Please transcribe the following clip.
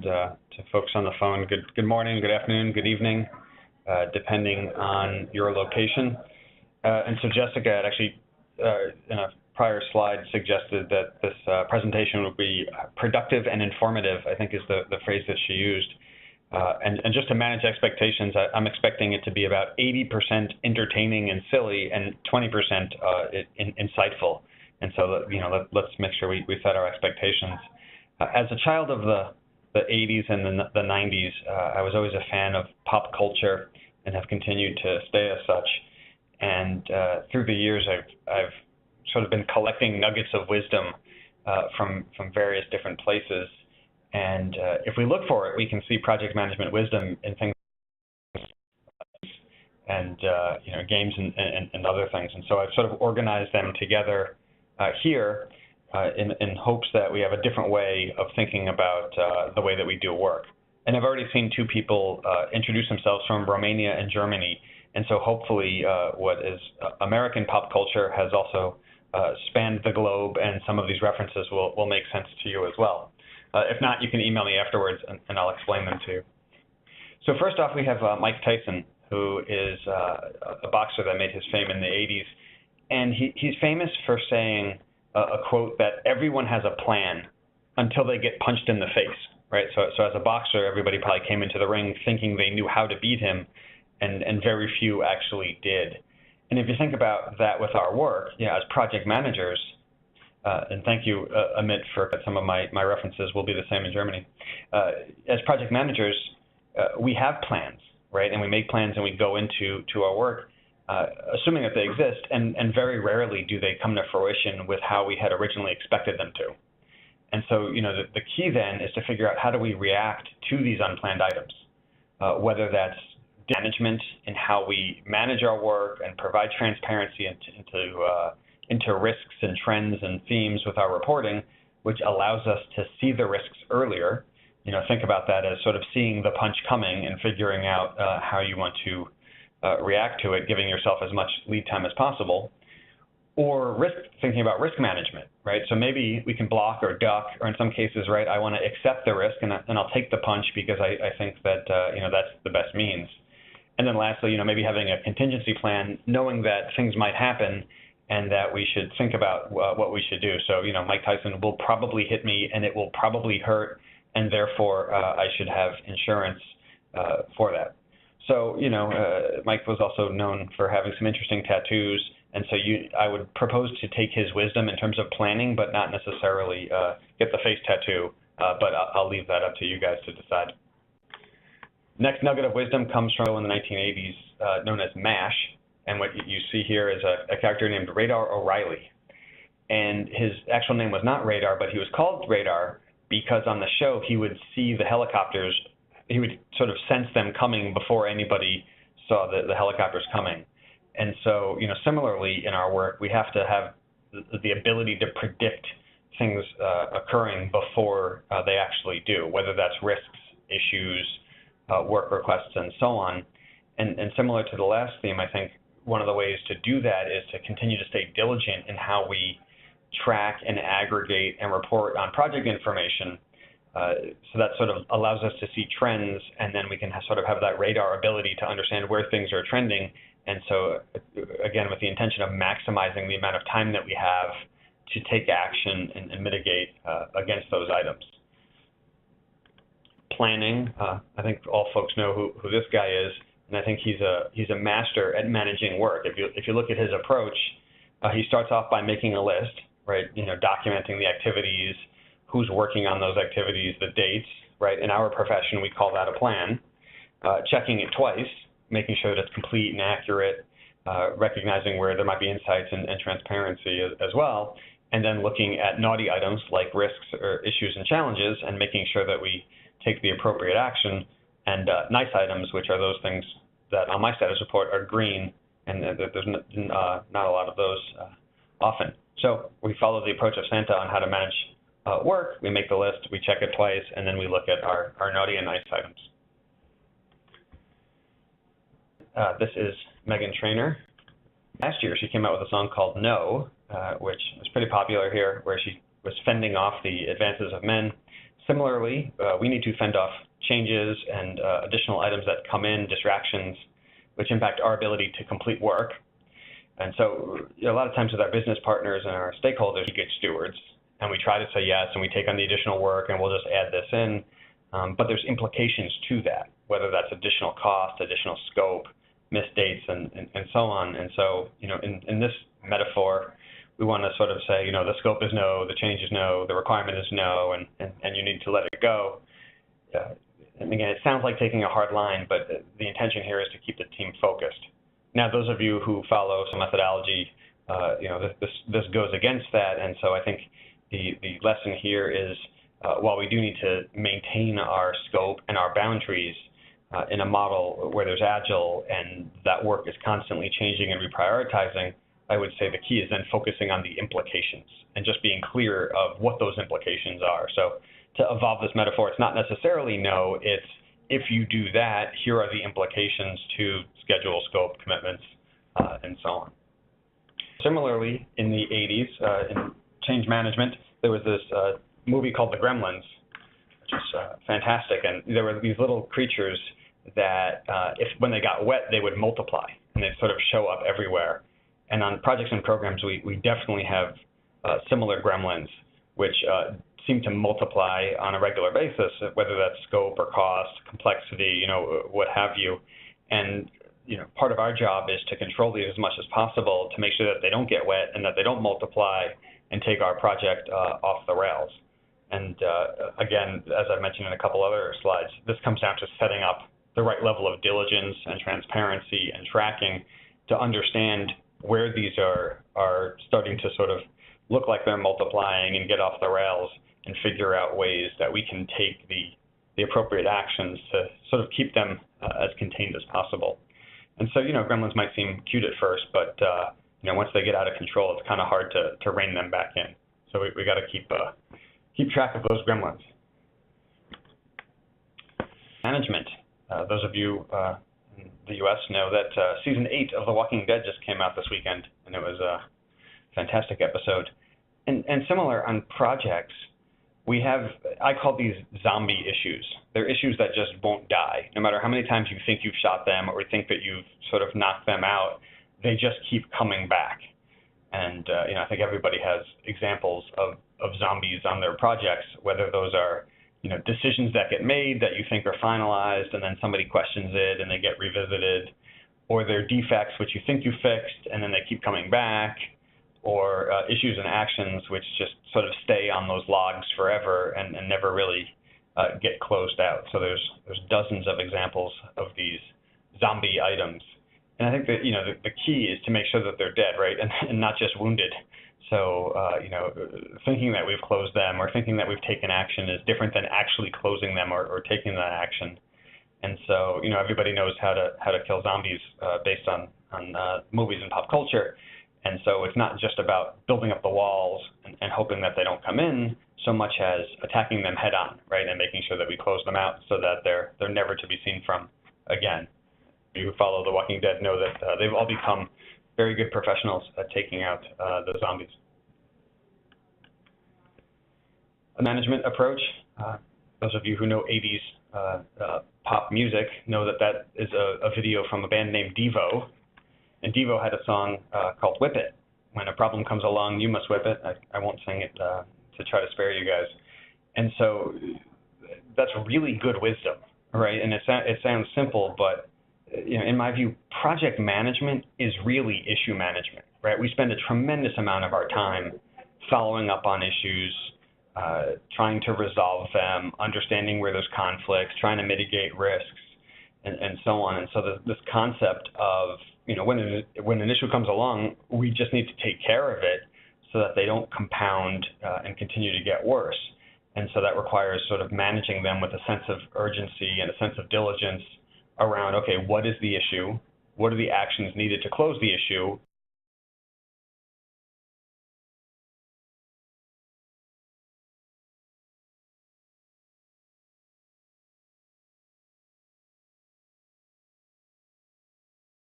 and to folks on the phone, good morning, good afternoon, good evening, depending on your location. And so Jessica had actually, in a prior slide, suggested that this presentation would be productive and informative, I think is the phrase that she used. And just to manage expectations, I'm expecting it to be about 80% entertaining and silly and 20% insightful. And so, let's make sure we set our expectations. As a child of the 80s and the 90s, I was always a fan of pop culture and have continued to stay as such. And through the years, I've sort of been collecting nuggets of wisdom from various different places. And if we look for it, we can see project management wisdom in things and games and other things. And so I've sort of organized them together here in hopes that we have a different way of thinking about the way that we do work. And I've already seen two people introduce themselves from Romania and Germany. And so hopefully what is American pop culture has also spanned the globe, and some of these references will make sense to you as well. If not, you can email me afterwards and I'll explain them to you. So first off, we have Mike Tyson, who is a boxer that made his fame in the 80s. And he's famous for saying a quote that everyone has a plan until they get punched in the face, right? So as a boxer, everybody probably came into the ring thinking they knew how to beat him, and very few actually did. And if you think about that with our work, as project managers, and thank you, Amit, for some of my references will be the same in Germany. As project managers, we have plans, right? And we make plans and we go into our work, assuming that they exist, and very rarely do they come to fruition with how we had originally expected them to. And so, the key then is to figure out how do we react to these unplanned items, whether that's management in how we manage our work and provide transparency into risks and trends and themes with our reporting, which allows us to see the risks earlier. Think about that as sort of seeing the punch coming and figuring out how you want to react to it, giving yourself as much lead time as possible. Or thinking about risk management, right? So maybe we can block or duck, or in some cases, right, I want to accept the risk and I'll take the punch because I think that that's the best means. And then lastly, maybe having a contingency plan, knowing that things might happen and that we should think about what we should do. So, Mike Tyson will probably hit me and it will probably hurt, and therefore I should have insurance for that. So, Mike was also known for having some interesting tattoos, and so I would propose to take his wisdom in terms of planning, but not necessarily get the face tattoo, but I'll leave that up to you guys to decide. Next nugget of wisdom comes from in the 1980s, known as MASH, and what you see here is a character named Radar O'Reilly. And his actual name was not Radar, but he was called Radar because on the show he would see the helicopters, he would sort of sense them coming before anybody saw the helicopters coming. And so, similarly in our work, we have to have the ability to predict things occurring before they actually do, whether that's risks, issues, work requests, and so on. And similar to the last theme, I think one of the ways to do that is to continue to stay diligent in how we track and aggregate and report on project information. So that sort of allows us to see trends, and then we can sort of have that radar ability to understand where things are trending. And so, again, with the intention of maximizing the amount of time that we have to take action and mitigate against those items. Planning, I think all folks know who this guy is, and I think he's a master at managing work. If you look at his approach, he starts off by making a list, right? Documenting the activities, who's working on those activities, the dates, right? In our profession, we call that a plan. Checking it twice, making sure that it's complete and accurate, recognizing where there might be insights and transparency as well, and then looking at naughty items like risks or issues and challenges and making sure that we take the appropriate action, and nice items, which are those things that on my status report are green, and there's not a lot of those often. So we follow the approach of Santa on how to manage work. We make the list, we check it twice, and then we look at our naughty and nice items. This is Megan Trainor. Last year, she came out with a song called No, which was pretty popular here, where she was fending off the advances of men. Similarly, we need to fend off changes and additional items that come in, distractions, which impact our ability to complete work. And so a lot of times with our business partners and our stakeholders, we get stewards, and we try to say yes, and we take on the additional work, and we'll just add this in. But there's implications to that, whether that's additional cost, additional scope, missed dates, and so on. And so, in this metaphor, we want to sort of say, the scope is no, the change is no, the requirement is no, and you need to let it go. And again, it sounds like taking a hard line, but the intention here is to keep the team focused. Now, those of you who follow some methodology, this goes against that, and so I think the lesson here is, while we do need to maintain our scope and our boundaries in a model where there's agile and that work is constantly changing and reprioritizing, I would say the key is then focusing on the implications and just being clear of what those implications are. So to evolve this metaphor, it's not necessarily no, it's if you do that, here are the implications to schedule, scope, commitments, and so on. Similarly, in the 80s, in change management, there was this movie called The Gremlins, which is fantastic. And there were these little creatures that, when they got wet, they would multiply, and they'd sort of show up everywhere. And on projects and programs, we definitely have similar gremlins, which seem to multiply on a regular basis, whether that's scope or cost, complexity, what have you. And part of our job is to control these as much as possible to make sure that they don't get wet and that they don't multiply and take our project off the rails. And again, as I mentioned in a couple other slides, this comes down to setting up the right level of diligence and transparency and tracking to understand where these are starting to sort of look like they're multiplying and get off the rails, and figure out ways that we can take the appropriate actions to sort of keep them as contained as possible. And so, gremlins might seem cute at first, but once they get out of control, it's kind of hard to rein them back in. So we got to keep track of those gremlins. Management. Those of you in the U.S. know that season 8 of The Walking Dead just came out this weekend, and it was a fantastic episode. And similar on projects, we have, I call these zombie issues. They're issues that just won't die. No matter how many times you think you've shot them or think that you've sort of knocked them out, they just keep coming back. And I think everybody has examples of zombies on their projects, whether those are decisions that get made that you think are finalized and then somebody questions it and they get revisited, or they're defects which you think you fixed and then they keep coming back, or issues and actions which just sort of stay on those logs forever and never really get closed out. So there's dozens of examples of these zombie items. And I think that the key is to make sure that they're dead, right, and not just wounded. So thinking that we've closed them or thinking that we've taken action is different than actually closing them or taking that action. And so everybody knows how to kill zombies based on movies and pop culture. And so it's not just about building up the walls and hoping that they don't come in, so much as attacking them head on, right, and making sure that we close them out so that they're never to be seen from again. You who follow The Walking Dead know that they've all become very good professionals at taking out the zombies. A management approach. Those of you who know 80s pop music know that is a video from a band named Devo. And Devo had a song called Whip It. When a problem comes along, you must whip it. I won't sing it to try to spare you guys. And so that's really good wisdom, right? And it sounds simple, but in my view, project management is really issue management, right? We spend a tremendous amount of our time following up on issues, trying to resolve them, understanding where there's conflicts, trying to mitigate risks, and so on. And so this concept of when an issue comes along, we just need to take care of it so that they don't compound and continue to get worse. And so that requires sort of managing them with a sense of urgency and a sense of diligence around, okay, what is the issue? What are the actions needed to close the issue?